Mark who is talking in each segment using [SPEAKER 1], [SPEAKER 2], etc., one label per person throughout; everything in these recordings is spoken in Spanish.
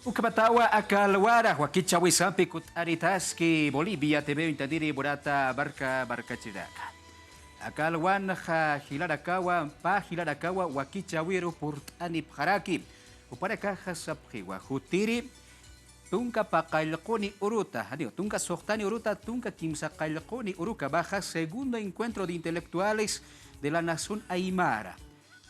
[SPEAKER 1] Ukapatawa akalwara wakichawi sampai kut aritaski Bolivia TV intadiri borata barka cidaka. Akalwan ha hilarakawa wakichawiru purt anip haraki. Upara kaha saphiwa hutiri tunka pakailkoni uruta, tunka sohtani uruta, tunka kimsa kailkoni uruka baja segundo encuentro de intelectuales de la nación Aymara.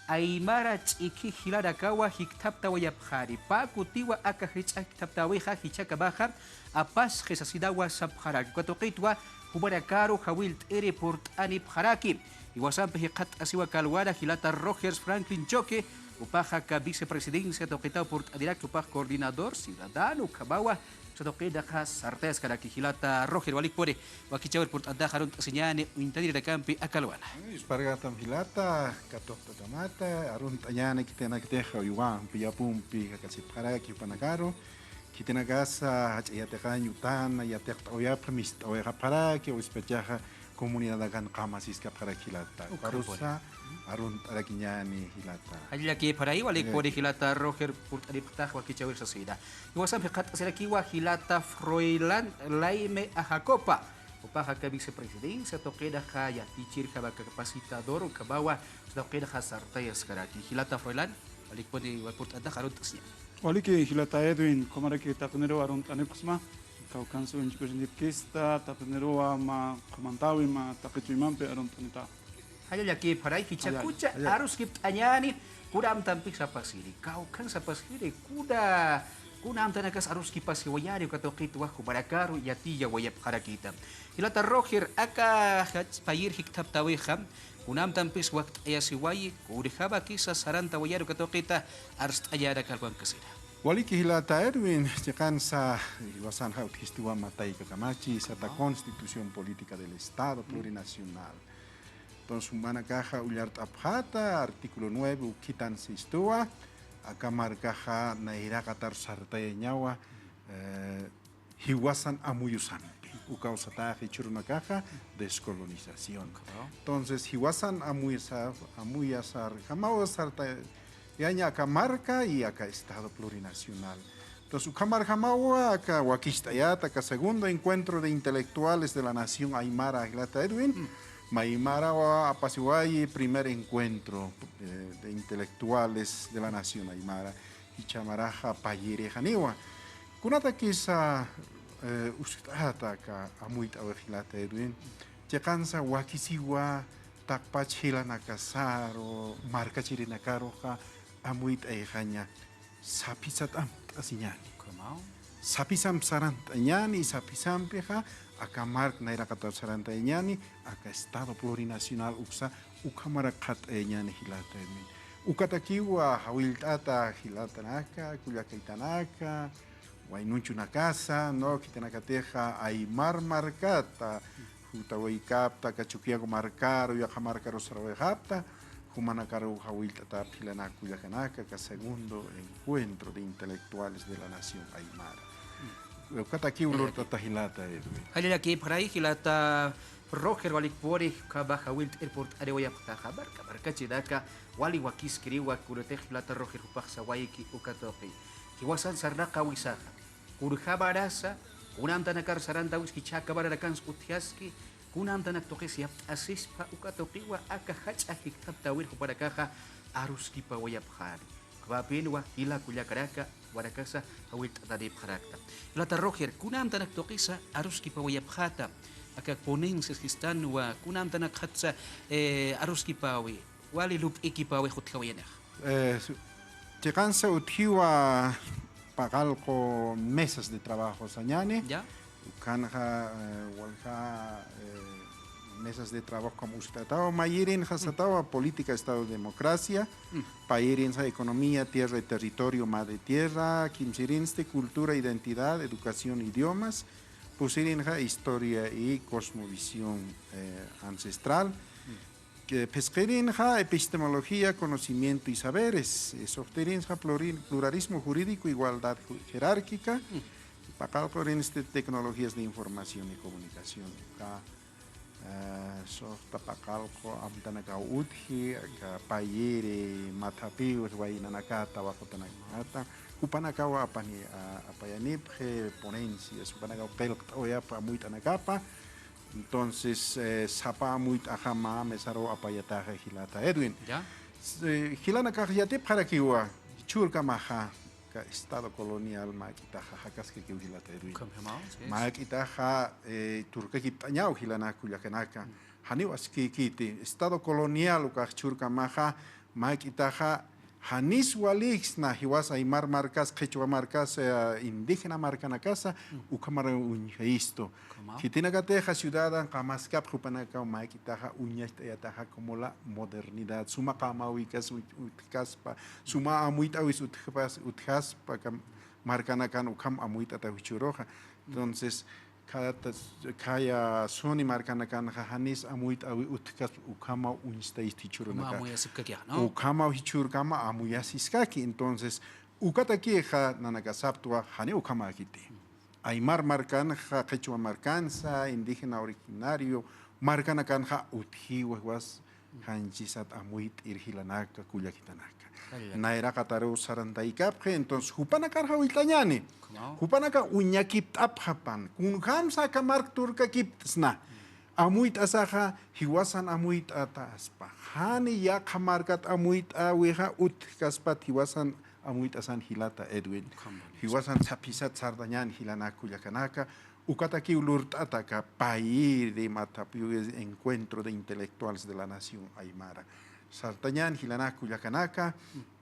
[SPEAKER 1] Aymara chiki hilarakawa hiktapta wayabhari pakutiwa aka hiktapta weha hichaka baja apas jesasidawa sabharaki kwatokitwa hubarakaro hawilt ere port anip haraki iwasampe hikat asiwa kalwara hilata Rogers Franklin Choque upaja ka vicepresidencia tokita port adirak upaj coordinador ciudadano kabawa Sotokeda khas artes kada hilata Roger walik pore wakichawir port ada harun senyane intadiri da campi akalwana.
[SPEAKER 2] Ispargatam hilata katok tamata arun tanyane kitena kiteja yuan piyapumpi kakasip haraki panagaro kitena gasa hachayate nyutan yatek oya permist oya paraki o ispechaja comunidad agan kamasis para hilata karusa arun arakinyani hilata
[SPEAKER 1] halla ki parai walik pore hilata Roger port adiptah wakichawir sasida iwasam hikat asirakiwa hilata Froilan Laime Ajacopa upaha ka vicepresidencia tokeda kaya tichir ka kapasitador kabawa tokeda sartayas karaki hilata Froilan walik pore port ada harun tasnya
[SPEAKER 3] walik hilata Edwin komaraki tapnero arun anepsma kau kansu injipista tapnero ma komantawi ma takichimampe arun tanita
[SPEAKER 1] hanya ki parai hichakucha harus kip anyani kudam tampik sapasiri kau kan sapasiri kuda kunam tanakas harus kipas wayari katokit wa kubarakaru yati ya wayap harakita hilata Roger aka payir hiktab tawiham kunam tampis wakt ayasiwai kudihaba kisa saranta wayari katokita harus ayada kalban kasira
[SPEAKER 2] waliki hilata Edwin cekan sa iwasan haut histiwa matai kakamachi sa constitución política del Estado plurinacional. Entonces, humana caja ullart abjata, artículo 9, ukitan sistua, acá marcaja naira katar sartayañawa, hiwasan amuyusampi, ucausata hichuruna caja, descolonización. Entonces, hiwasan amuyasar, jamao sarta, yaña acá marca y acá Estado plurinacional. Entonces, ukamar jamawa, acá wakistayata, acá segundo encuentro de intelectuales de la nación Aymara, Hilata Edwin, Maimara Apasiwai, primer encuentro de intelectuales de la nación Aymara, y chamaraja Payire Janiwa. Kunata kisa ustata ka amuit awehilata Edwin, jekansa wakisiwa takpachila nakasaro, marka chiri nakaroja, amuit ayhanya, sapisat asinyani. Sapisam sarantanyani, sapisam peja, acá mark naira katar sarantanyani, acá Estado plurinacional uksa, ukamarakat enyani hilata emin. Ukatakiwa hawiltata hilata naka, kulyakaitanaka, wainunchu nakasa, no kitanakateja aymar markata, hutawaikapta, kachukiago marcaro, yakamarcaro sarawehapta, humanacaro hawiltata hilana kulyakanaka, ka segundo encuentro de intelectuales de la nación Aymara. Kata ki ulur tata hilata Edwin.
[SPEAKER 1] Halila ki parai hilata Roger walik pore kabaha wilt airport arewaya pta kabar kacidaka wali wakis kiriwa kurete hilata Roger upaksa waiki ukatopi kiwasan sarnaka wisaha kurhaba rasa kunam tanakar saranta wiski chaka barakans utyaski kunam tanak tokes yap asispa ukatopiwa aka hacha hiktab tawir para kaha aruski pa wayap hari kabapinwa hila kulyakaraka warakasa hawit tadi parakta lata Roger kunam tanak tokisa aruski pa wayap khata aka ponen sesistan wa kunam tanak khatsa aruski pawi wali lup ekipawi khutkhawayana
[SPEAKER 2] Chekansa uthiwa pagalko mesas de trabajo sañane
[SPEAKER 1] ya
[SPEAKER 2] ukanja walja mesas de trabajo como usted estaba mayirin hasatawa política estado de democracia pairin sa economía tierra y territorio madre tierra kimsirinste cultura identidad educación idiomas pusirin historia y cosmovisión ancestral pesquerin epistemología conocimiento y saberes softerin pluralismo jurídico igualdad jerárquica pakal tecnologías de información y comunicación So tapacalco amtanaka uthi ka payere matapi wainanakata wakotanakata upanakawa apani apayanipje ponencia upanakawa pelkt oyapa muitanakapa. Entonces sapa muit ajama mesaro apayataje hilata Edwin.
[SPEAKER 1] Ya.
[SPEAKER 2] Hilana kajyate para kiwa churka maha ka estado colonial maquitaja hakas que hilata Edwin. Maquitaja turka kiptañao hilana kuyakanaka. Haniwas kiti estado colonial uka churka maha maquitaja hanis walix na hiwas aymar marcas quechua marcas indígena marcana casa ukamara unjaisto kitina gateja ciudad kamaskap jupanaka maquitaja uñasta yataja como la modernidad suma kamawicas utkaspa suma amuita wis utkaspa marcana kan ukam amuita tawichuroja. Entonces kaya soni marcana kan hanis amuit awi utkas ukama unista istichurunaka ukama hichur kama amuyasiskaki. Entonces ukataki ha nanakasaptua hani ukama kiti aymar marcan ha quechua marcanza indígena originario marcana kan ha uthiwas hanchisat amuit irhilanaka kuyakitanaka naira kataru sarantaikapje. Entonces hupanakar hawiltañani hupanaka uñakip aphapan kun hamsa kamar turka kiptsna amuit asaja hiwasan amuit ataspa hani ya kamarkat amuit aweja utkaspat hiwasan amuit asan hilata Edwin hiwasan sapisat sardañan hilana kuyakanaka ukataki ulurtataka país de matapiu encuentro de intelectuales de la nación aymara sartañan hilana kuyakanaka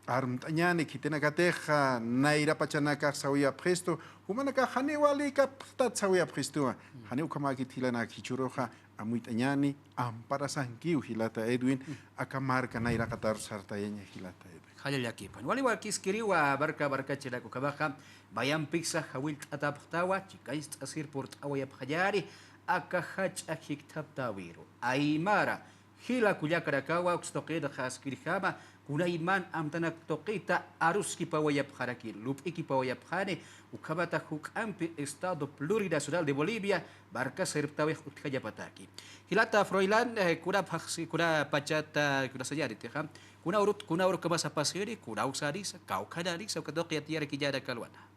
[SPEAKER 2] armtañani kitenakateja naira pachanaka sawia presto humanaka hanewalika tat sawia presto haneu kamaki hilana kichuroja amuitañani ampara sankiu hilata Edwin akamarka naira katar sartaña hilata Edwin
[SPEAKER 1] Halil yakipan wali kiskiriwa barka chiraku kabaja bayan pizza hawilt ataptawa chikais asir port awaya phayari akahach ahiktaptawiru aymara hila kuyakarakawa ukstoqeda khaskirjama kunayman amtanak toqita aruski pawayap haraki lup iki pawayap hane ukabata hukampi estado plurinacional de Bolivia barca serptawe utkayapataki hilata Froilán kura pachata kura sayari teham kuna urut kabasa pasiri kura usarisa kau kanarisa ukatoqiyat yara kijada kalwana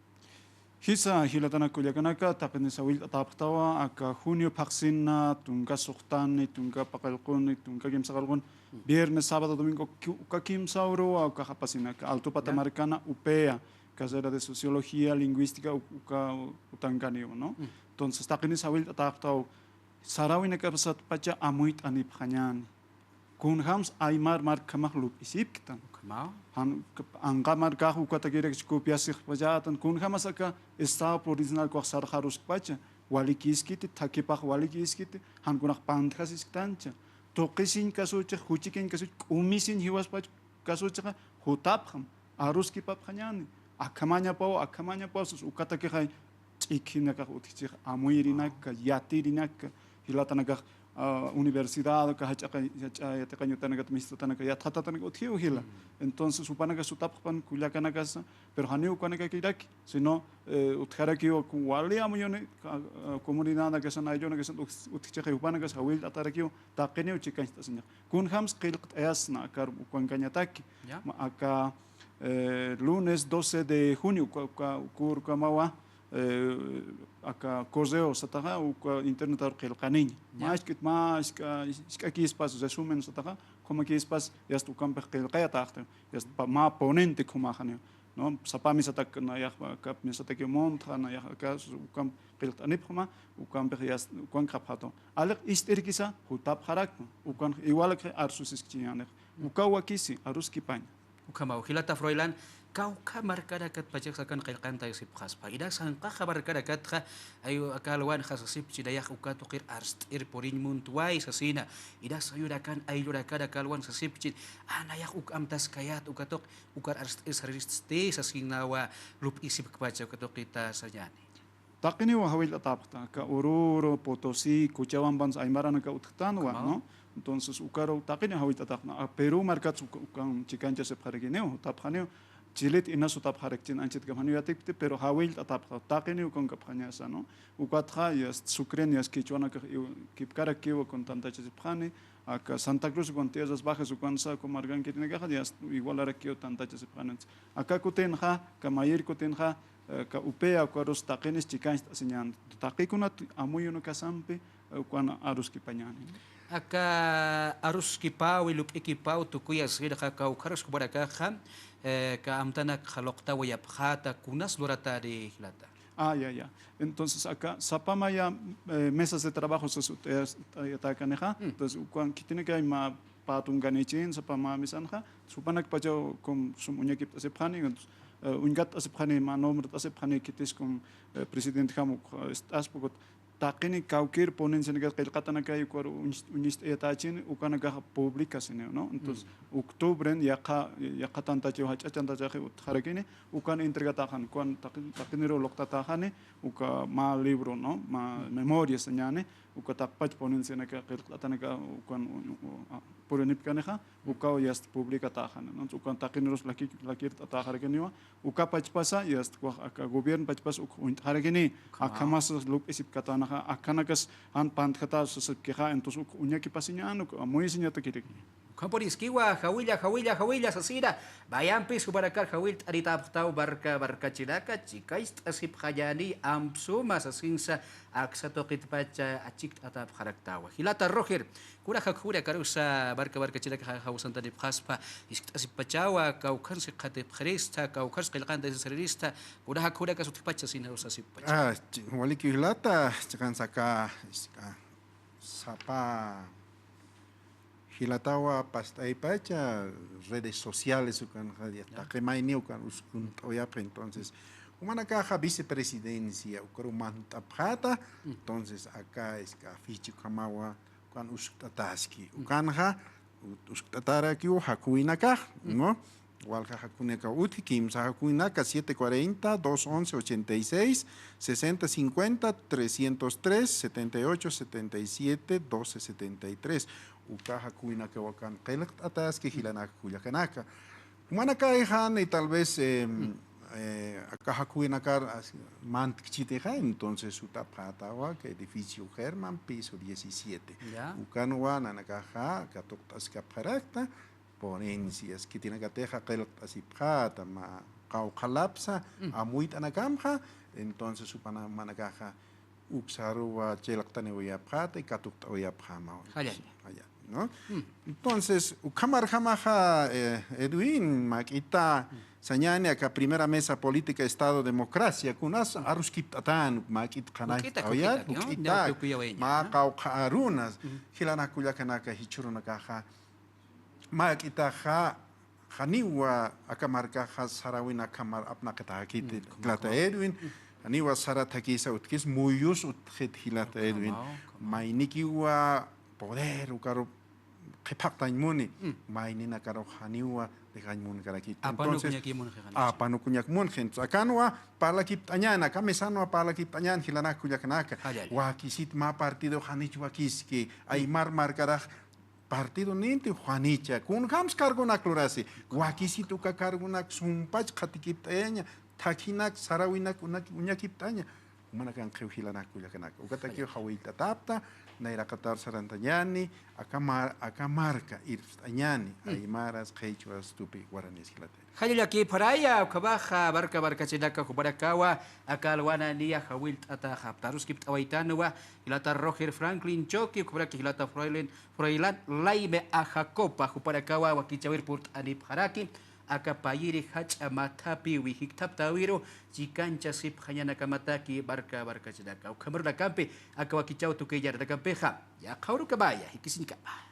[SPEAKER 3] Hisa hilatana kulyakanaka tapene sawil ataptawa aka junio paksina tunga suktani tunga pakalkun tunga kimsakalkun viernes sábado domingo uka kimsauro uka hapasina alto patamarcana upea carrera de sociología lingüística uka utanganio no entonces tapene sawil ataptawa sarawina kapsat pacha amuit anip hanyan kun hams aymar mar kamaklup isip kitan han angamar kahu katakirek skupiasik pajatan kun hamasaka estado original ko sarharus pacha walikiskiti takipah walikiskiti han kunak pandhasis tancha toqisin kasucha huchikin kasu umisin hiwas pach kasucha hutapham aruski papkhanyani akamanya pau sus ukatakhay ikinaka utchik amuirinaka yatirinaka hilatanaka universidad que ya te caño tan que misto tan que ya trata tan que hila entonces supone que su tapan kuliakana casa pero haneu kana que iraki sino utkara que o wali amuyone comunidad que son ayone que son utche que upana que hawil atarakio taqene uchikan stasnya kun hams qilqt ayasna kar kun kanyataki aka lunes 12 de junio kur kamawa aka correo sataha u internet ar qilqanin mas que espaços resumen sataha como que espaço yastu camper qilqaya taqta yast ma ponente como khane no sapami satak na ya kap mi satak montra na ya ka kam qilqanip khuma u camper yast kon qapato alq isterkisa hutap kharak u kon igual que arsus kiyaner u kawakisi aruski pan
[SPEAKER 1] u kama hilata Froilán kau kamar kadakat pajak sakan qilqan tayo sip khas pa ida san kabar kadakat kha ayo akalwan khas sip cidayak uka tuqir arst porin muntuai sasina ida sayurakan ayura kada kalwan sip cid anayak ukam tas kayat ukatok ukar arst isristi sasinawa lup isip kepaca ukatok kita sajani
[SPEAKER 3] taqini wa hawil atapta ka Oruro Potosí Cochabamba aymaran ka utqtanwa no entonces ukaro taqini hawil atapna Perú markat ukam chikancha se pharegineo taphaneo chilit ina sutap harek chin anchit kapani yatik pero hawil tatap takini ukon kapanya sa no ukatha yas sukren yas kichwana kipkara kiwo kon tanta chipkhani aka Santa Cruz con tierras bajas ukansa ko margan kitine gaja yas igual ara kio tanta chipkhani aka kutenha kamayir kutenha ka upea ko arus takenis chikan sinyan takikuna amuyuno kasampe ukana arus kipanyani
[SPEAKER 1] aka arus kipau ilup ikipau tukuya sira ka ukaras kubara ka amtana khalokta wa yapkhata kunas lorata de hilata.
[SPEAKER 3] Ya. Entonces acá sapamaya mesas de trabajo se atacaneja. Entonces cuando tiene que hay ma patung ganichin sapama misanja supanak pajo com sumunyakip asepkhani ungat asepkhani ma nomr asepkhani kitis com presidente hamuk aspokot takini kaukir ponen senegal qilqatana kay kwar unist etachin ukanaga pública sene no entonces octubre yaqa tanta che hacha tanta che kharakini ukan entregata khan kon takiniro loktata khane uka ma libro no ma memorias senyane uka takpach ponen senegal qilqatana ka ukan porenip kaneha uka yast publica ta khan no ukan takiniros lakir ta kharakini uka pachpasa yast ko gobierno pachpas kharakini akamas lup isip katana akanakas an pantkata susukha entonces unya ki pasinyano muy sinyata kiriki
[SPEAKER 1] Kaporis kiwa hawilla sasira bayampis kubarakar hawil arita tau barka chilaka chikais asip khayani amsu masasinsa aksato kitpacha achik atap kharaktawa hilata roger kura khakura karusa barka chilaka hawsanta de khaspa asip pachawa kaukar se khate khrista kaukar qilqan de serista kura khakura kasutpacha sin asip pacha
[SPEAKER 2] waliki hilata chakan saka sapa hilatawa pastai pacha redes sociales ukan takemaini ukan uskun oyap entonces una caja vicepresidencia ukrumanta prata entonces acá es cafichi kamawa kan uskataski ukanja uskatara ki hakuinaka no walka hakuneka uti kimsa hakuinaka 740 211 86 60 50 303 78 77 12 73 ukaha kuina que wakan qelq atas que hilana kuyakanaka manaka ihan y tal vez acá kuina kar mant chiteja entonces utapatawa que edificio German piso 17 ukanwa nanakaja katoktas kaparakta ponencias que tiene que teja qelq asipata ma qau qalapsa amuit anakamja entonces upana manakaja uksaruwa chelaqtani uyapata y katukta uyapjama ¿no? Entonces, Ukamar Hamaha Edwin Makita Sañani acá primera mesa política Estado democracia kunas aruskip atan makit kanai ayat ukita makau karunas hilana kuyakanaka hichurunaka makita ha haniwa akamarka sarawina kamar apnakata kit glata Edwin aniwa saratakisa utkis muyus utkhit hilata Edwin mainikiwa poder ukaro kepak muni maini na karo haniwa de mun karaki entonces apa no kunyak mun gen akanwa para kip tanyana kamesano para kip tanyan hilana kunyakanaka wa kisit ma partido hanichwa kiski ay markara partido ninti juanicha kun kams cargo na klorasi wa kisit uka cargo na sumpach khatikip tanya takinak sarawinak unyakip tanya mana kan hilana kunyakanaka ukataki hawita tapta naira katar sarantanyani akamarka irstanyani aymaras quechuas tupi guaranis hilate
[SPEAKER 1] Khalil aquí paraya kabaja barka chidaka kubarakawa akalwana niya hawilt ata haptarus kipt awaitanwa hilata Roger Franklin Choki kubaraki hilata Froilan laime ajacopa kubarakawa wakichawir purt anip haraki akapayiri hacha matapi wihiktap tawiro chikancha sip hanyana kamataki barka chidaka ukamar kampe akawakichau tukejar da kampeja ya kauru kabaya hikisin kaba